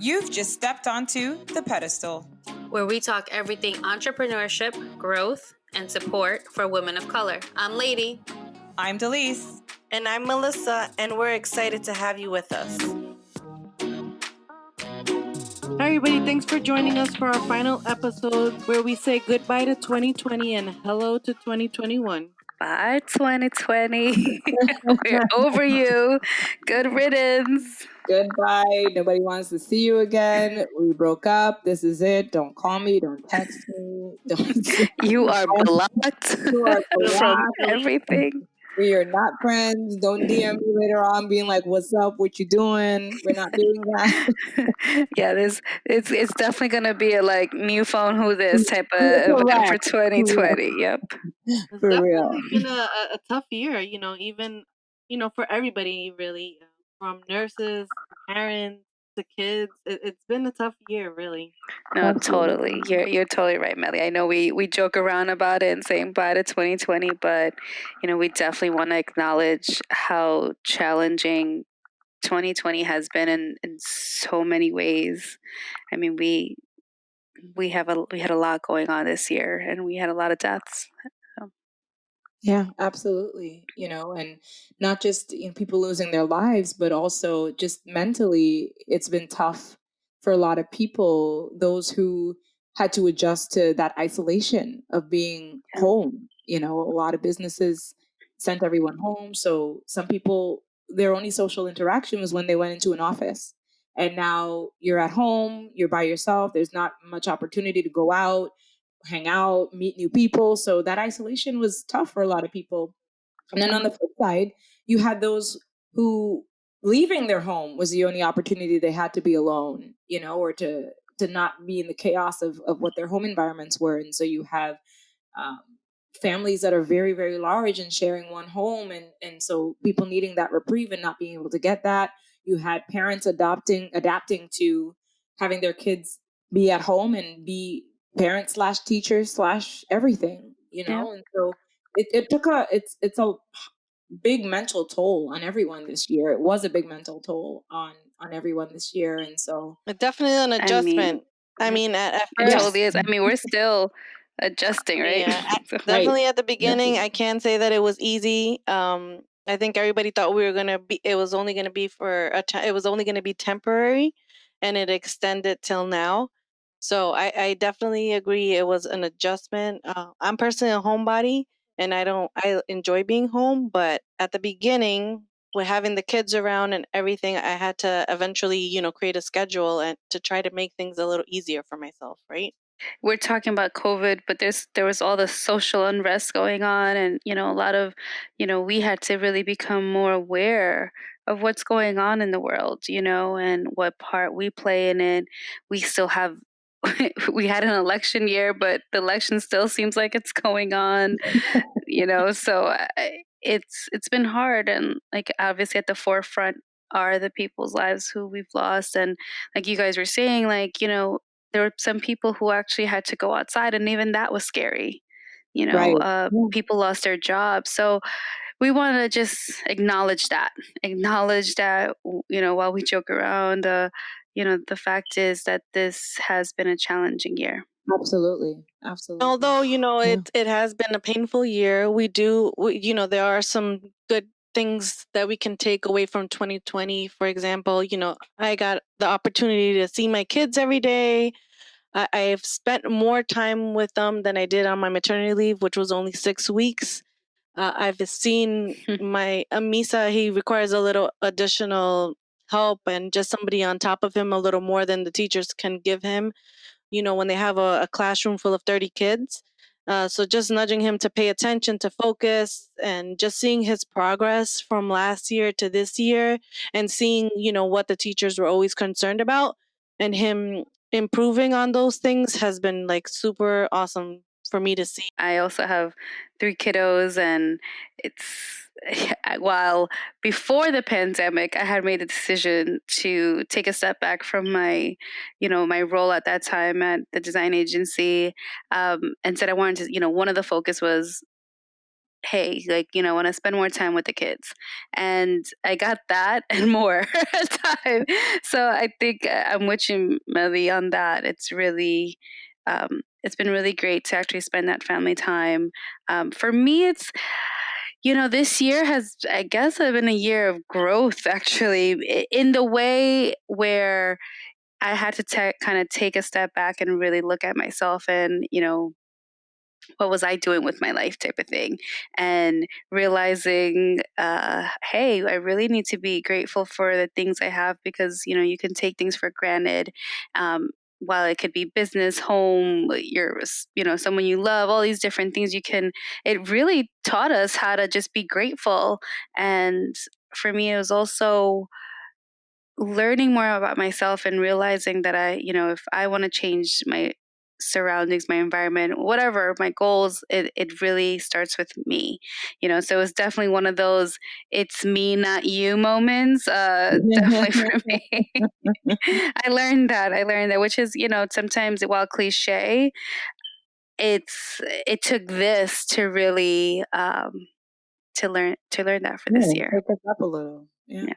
You've just stepped onto the Pedestal, where we talk everything entrepreneurship, growth, and support for women of color. I'm Lady. I'm Delise. And I'm Melissa, and we're excited to have you with us. Hi, everybody. Thanks for joining us for our final episode where we say goodbye to 2020 and hello to 2021. Bye, 2020. We're over you. Good riddance. Goodbye. Nobody wants to see you again. We broke up. This is it. Don't call me. Don't text me. You are blocked. You are blocked from everything. We are not friends. Don't DM me later on being like, what's up? What you doing? We're not doing that. Yeah, it's definitely going to be a like new phone, who this type of event for 2020. Yep. It's For definitely real. been a tough year, even, for everybody, really, from nurses, to parents, to kids. It's been a tough year, really. No, totally. You're totally right, Melly. I know we joke around about it and saying bye to 2020, but we definitely want to acknowledge how challenging 2020 has been in so many ways. I mean, we had a lot going on this year, and we had a lot of deaths. Yeah, absolutely. And not just people losing their lives, but also just mentally, it's been tough for a lot of people, those who had to adjust to that isolation of being home. A lot of businesses sent everyone home. So some people, their only social interaction was when they went into an office. And now you're at home, you're by yourself, there's not much opportunity to go out, hang out, meet new people. So that isolation was tough for a lot of people. And then on the flip side, you had those who leaving their home was the only opportunity they had to be alone, or to not be in the chaos of what their home environments were. And so you have families that are very, very large and sharing one home. And so people needing that reprieve and not being able to get that. You had parents adapting to having their kids be at home and be parents / teachers / everything, and so it took it's a big mental toll on everyone this year. It was a big mental toll on everyone this year, and so definitely an adjustment. I mean, at first, it totally is. I mean, we're still adjusting, right? Yeah, definitely at the beginning. I can't say that it was easy. I think everybody thought we were gonna be. It was only gonna be it was only gonna be temporary, and it extended till now. So I definitely agree. It was an adjustment. I'm personally a homebody, and I enjoy being home. But at the beginning, with having the kids around and everything, I had to eventually, create a schedule and to try to make things a little easier for myself, right? We're talking about COVID, but there was all the social unrest going on, and a lot of we had to really become more aware of what's going on in the world, and what part we play in it. We still have we had an election year, but the election still seems like it's going on, so it's been hard, and like obviously at the forefront are the people's lives who we've lost, and like you guys were saying, like there were some people who actually had to go outside, and even that was scary. Right. People lost their jobs. So we want to just acknowledge that, while we joke around, the fact is that this has been a challenging year. Absolutely. Although, it has been a painful year, there are some good things that we can take away from 2020. For example, I got the opportunity to see my kids every day. I've spent more time with them than I did on my maternity leave, which was only 6 weeks. I've seen my Misa, he requires a little additional help and just somebody on top of him a little more than the teachers can give him, when they have a classroom full of 30 kids. So just nudging him to pay attention, to focus, and just seeing his progress from last year to this year, and seeing, what the teachers were always concerned about, and him improving on those things has been like super awesome for me to see. I also have 3 kiddos, and it's while before the pandemic, I had made the decision to take a step back from my, my role at that time at the design agency, and said I wanted to, one of the focus was hey, like, I want to spend more time with the kids. And I got that and more time. So I think I'm with you, Melly, on that. It's been really great to actually spend that family time. For me, this year has, I guess, been a year of growth, actually, in the way where I had to kind of take a step back and really look at myself and, what was I doing with my life type of thing, and realizing, hey, I really need to be grateful for the things I have, because, you can take things for granted. While it could be business, home, someone you love, all these different things it really taught us how to just be grateful. And for me, it was also learning more about myself and realizing that if I want to change my surroundings, my environment, whatever, my goals, it really starts with me, so it's definitely one of those it's me, not you moments. Definitely for me. I learned that, which is, sometimes, while cliche, it took this to really, to learn that for this year. Take us up a little. Yeah. Yeah.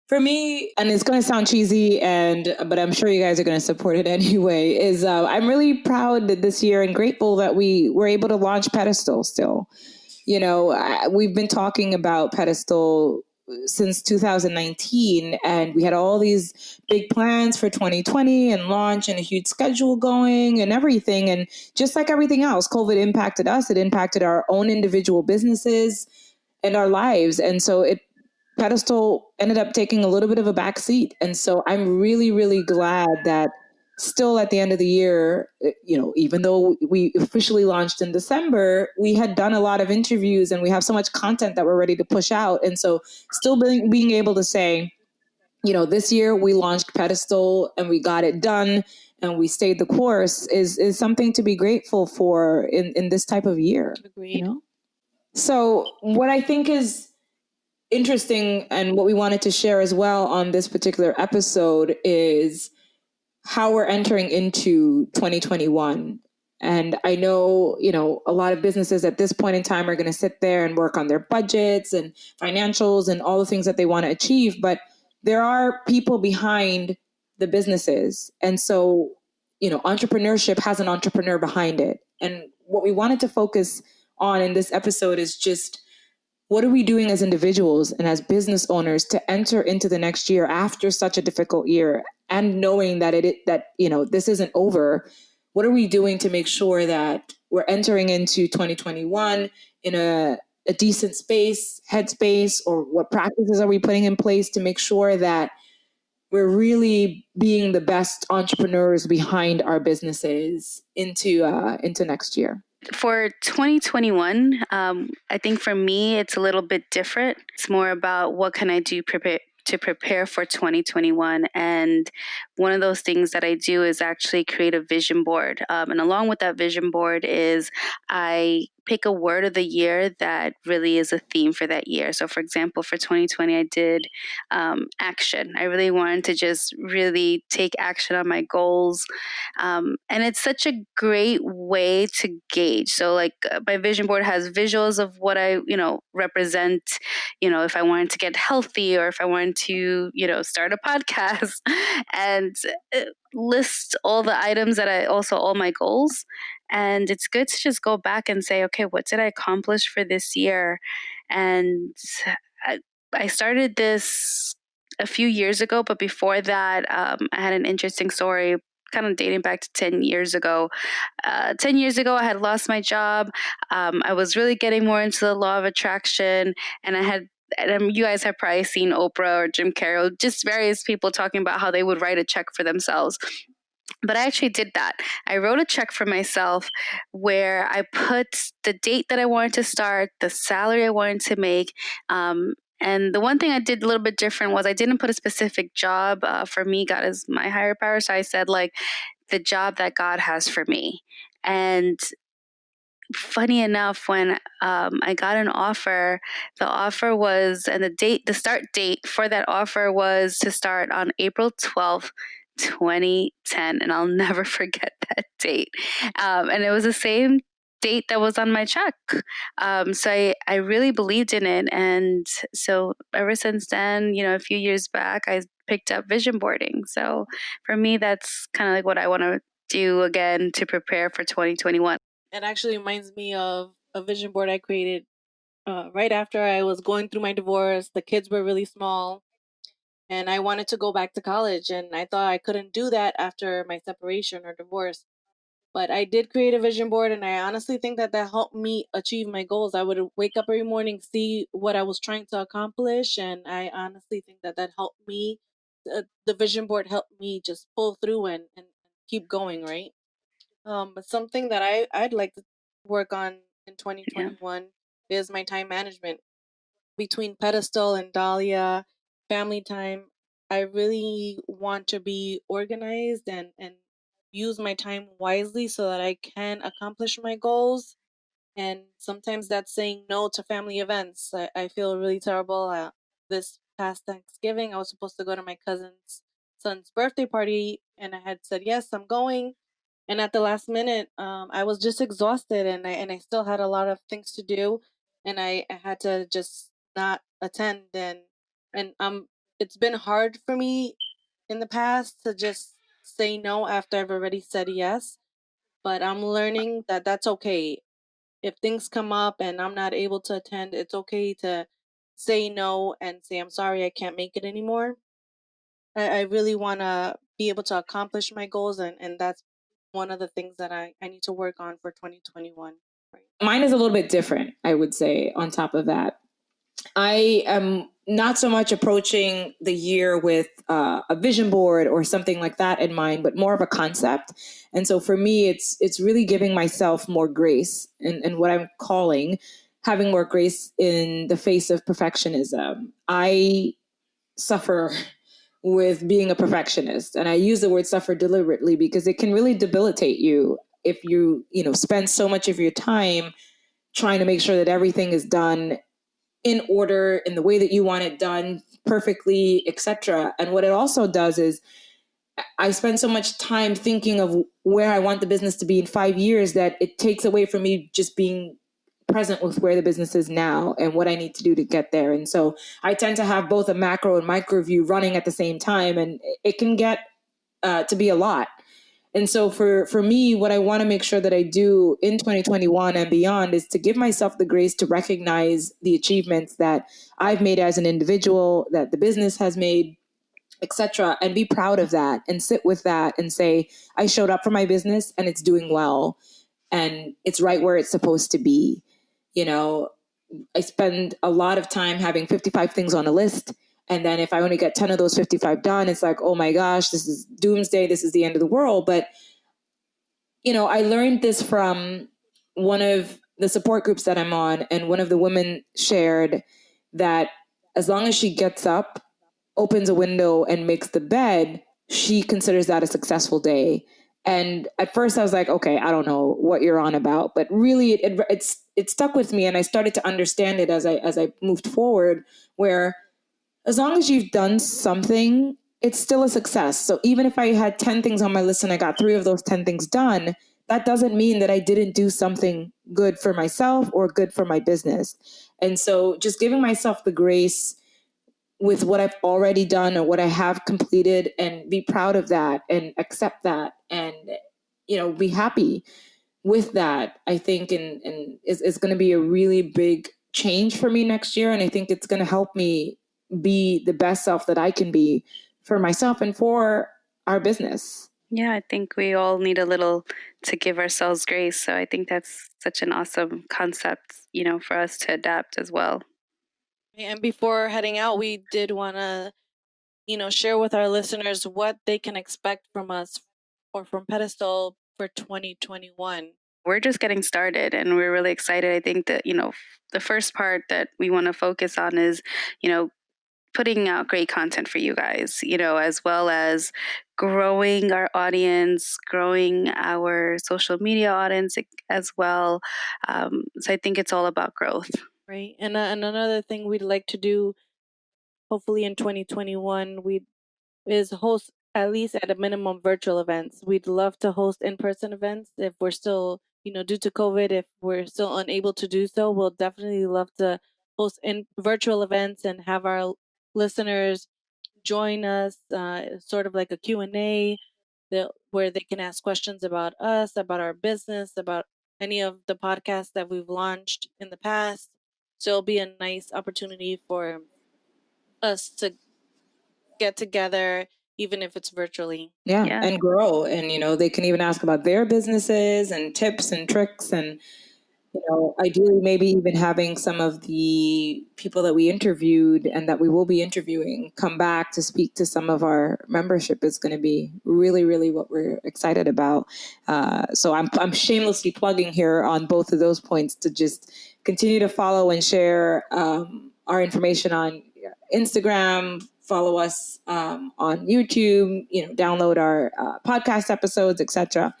For me, and it's going to sound cheesy, but I'm sure you guys are going to support it anyway, is I'm really proud that this year and grateful that we were able to launch Pedestal still. We've been talking about Pedestal since 2019, and we had all these big plans for 2020 and launch and a huge schedule going and everything. And just like everything else, COVID impacted us. It impacted our own individual businesses and our lives. And so Pedestal ended up taking a little bit of a back seat. And so I'm really, really glad that still at the end of the year, even though we officially launched in December, we had done a lot of interviews and we have so much content that we're ready to push out. And so still being able to say, this year we launched Pedestal and we got it done and we stayed the course is something to be grateful for in this type of year. Agreed. So what I think is interesting and what we wanted to share as well on this particular episode is how we're entering into 2021. And I know, a lot of businesses at this point in time are going to sit there and work on their budgets and financials and all the things that they want to achieve. But there are people behind the businesses. And so, entrepreneurship has an entrepreneur behind it. And what we wanted to focus on in this episode is just, what are we doing as individuals and as business owners to enter into the next year after such a difficult year, and knowing that this isn't over? What are we doing to make sure that we're entering into 2021 in a decent headspace, or what practices are we putting in place to make sure that we're really being the best entrepreneurs behind our businesses into next year? For 2021, I think for me, it's a little bit different. It's more about what can I do to prepare for 2021. And one of those things that I do is actually create a vision board. And along with that vision board is I pick a word of the year that really is a theme for that year. So for example, for 2020, I did action. I really wanted to just really take action on my goals. And it's such a great way to gauge. So like my vision board has visuals of what I, represent, if I wanted to get healthy, or if I wanted to, start a podcast, and list all the items all my goals. And it's good to just go back and say, okay, what did I accomplish for this year? And I started this a few years ago, but before that, I had an interesting story kind of dating back to 10 years ago. 10 years ago, I had lost my job. I was really getting more into the law of attraction, and you guys have probably seen Oprah or Jim Carrey, just various people talking about how they would write a check for themselves. But I actually did that. I wrote a check for myself where I put the date that I wanted to start, the salary I wanted to make. And the one thing I did a little bit different was I didn't put a specific job. For me, God is my higher power. So I said, like, the job that God has for me. And funny enough, when I got an offer, the offer was, and the start date for that offer was to start on April 12th, 2010. And I'll never forget that date. And it was the same date that was on my check. So I really believed in it. And so ever since then, a few years back, I picked up vision boarding. So for me, that's kind of like what I want to do again to prepare for 2021. It actually reminds me of a vision board I created right after I was going through my divorce. The kids were really small, and I wanted to go back to college, and I thought I couldn't do that after my separation or divorce. But I did create a vision board, and I honestly think that helped me achieve my goals. I would wake up every morning, see what I was trying to accomplish, and I honestly think that helped me. The vision board helped me just pull through and keep going, right? But something that I'd like to work on in Yeah. 2021 is my time management. Between Pedestal and Dahlia, family time, I really want to be organized and use my time wisely so that I can accomplish my goals. And sometimes that's saying no to family events. I feel really terrible. This past Thanksgiving, I was supposed to go to my cousin's son's birthday party, and I had said yes, I'm going. And at the last minute, I was just exhausted, and I still had a lot of things to do, and I had to just not attend. And it's been hard for me in the past to just say no after I've already said yes. But I'm learning that that's okay. If things come up and I'm not able to attend, it's okay to say no and say, I'm sorry, I can't make it anymore. I really want to be able to accomplish my goals, and that's one of the things that I need to work on for 2021. Right. Mine is a little bit different, I would say, on top of that. I am not so much approaching the year with a vision board or something like that in mind, but more of a concept. And so for me, it's really giving myself more grace, and what I'm calling having more grace in the face of perfectionism. I suffer with being a perfectionist, and I use the word suffer deliberately because it can really debilitate you if you spend so much of your time trying to make sure that everything is done in order, in the way that you want it done perfectly, etc. And what it also does is I spend so much time thinking of where I want the business to be in 5 years that it takes away from me just being present with where the business is now and what I need to do to get there. And so I tend to have both a macro and micro view running at the same time, and it can get to be a lot. And so for me, what I want to make sure that I do in 2021 and beyond is to give myself the grace to recognize the achievements that I've made as an individual, that the business has made, etc., and be proud of that and sit with that and say, I showed up for my business and it's doing well and it's right where it's supposed to be. I spend a lot of time having 55 things on a list. And then if I only get 10 of those 55 done, it's like, oh my gosh, this is doomsday. This is the end of the world. But, I learned this from one of the support groups that I'm on. And one of the women shared that as long as she gets up, opens a window, and makes the bed, she considers that a successful day. And at first I was like, okay, I don't know what you're on about, but really it stuck with me, and I started to understand it as I moved forward, where as long as you've done something, it's still a success. So even if I had 10 things on my list and I got 3 of those 10 things done, that doesn't mean that I didn't do something good for myself or good for my business. And so just giving myself the grace with what I've already done or what I have completed, and be proud of that and accept that, and be happy with that, I think, and is going to be a really big change for me next year. And I think it's going to help me be the best self that I can be for myself and for our business. Yeah, I think we all need a little to give ourselves grace. So I think that's such an awesome concept, for us to adapt as well. And before heading out, we did want to, share with our listeners what they can expect from us or from Pedestal for 2021. We're just getting started and we're really excited. I think that, the first part that we want to focus on is, putting out great content for you guys, as well as growing our audience, growing our social media audience as well. So I think it's all about growth. Right. And another thing we'd like to do, hopefully in 2021, is host at least at a minimum virtual events. We'd love to host in-person events if we're still due to COVID, if we're still unable to do so, we'll definitely love to host in virtual events and have our listeners join us, sort of like a Q&A where they can ask questions about us, about our business, about any of the podcasts that we've launched in the past. So it'll be a nice opportunity for us to get together, even if it's virtually. Yeah, Yeah. and grow. And, they can even ask about their businesses and tips and tricks. And, ideally, maybe even having some of the people that we interviewed and that we will be interviewing come back to speak to some of our membership is going to be really, really what we're excited about. So I'm shamelessly plugging here on both of those points to just continue to follow and share our information on Instagram. Follow us on YouTube. Download our podcast episodes, etc.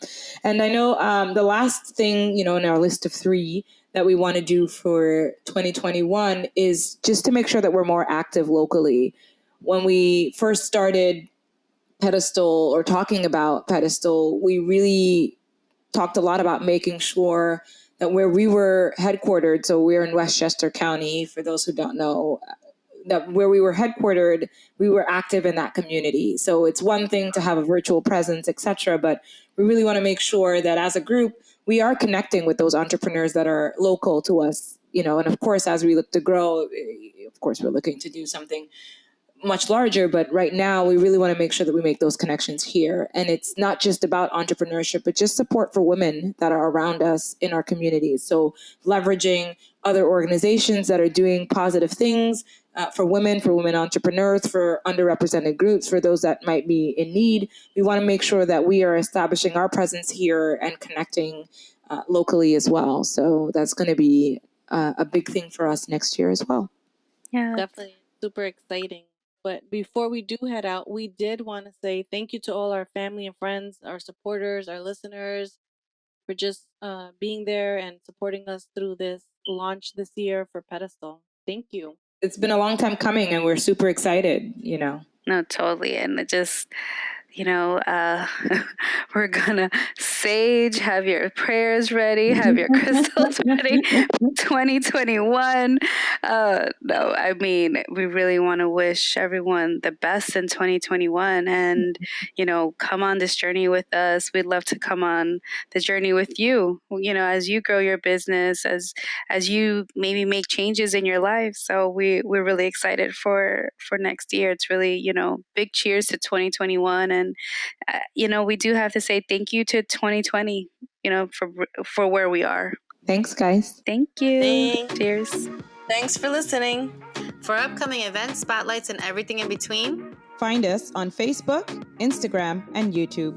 And I know the last thing, in our list of 3 that we want to do for 2021 is just to make sure that we're more active locally. When we first started Pedestal or talking about Pedestal, we really talked a lot about making sure that where we were headquartered, so we're in Westchester County, for those who don't know, that where we were headquartered, we were active in that community. So it's one thing to have a virtual presence, etc., but we really want to make sure that as a group, we are connecting with those entrepreneurs that are local to us, and of course, as we look to grow, of course, we're looking to do something much larger, but right now we really want to make sure that we make those connections here. And it's not just about entrepreneurship, but just support for women that are around us in our communities. So leveraging other organizations that are doing positive things for women entrepreneurs, for underrepresented groups, for those that might be in need. We want to make sure that we are establishing our presence here and connecting locally as well. So that's going to be a big thing for us next year as well. Yeah. Definitely super exciting. But before we do head out, we did want to say thank you to all our family and friends, our supporters, our listeners, for just being there and supporting us through this launch this year for Pedestal. Thank you. It's been a long time coming, and we're super excited. No, totally. And it just, we're gonna sage, have your prayers ready, have your crystals ready. 2021. No, I mean, we really want to wish everyone the best in 2021 and, come on this journey with us. We'd love to come on the journey with you, as you grow your business, as you maybe make changes in your life. So we're really excited for next year. It's really, big cheers to 2021. And, we do have to say thank you to 2020, for where we are. Thanks, guys. Thank you. Thanks. Cheers. Thanks for listening. For upcoming events, spotlights, and everything in between, Find us on Facebook, Instagram, and YouTube.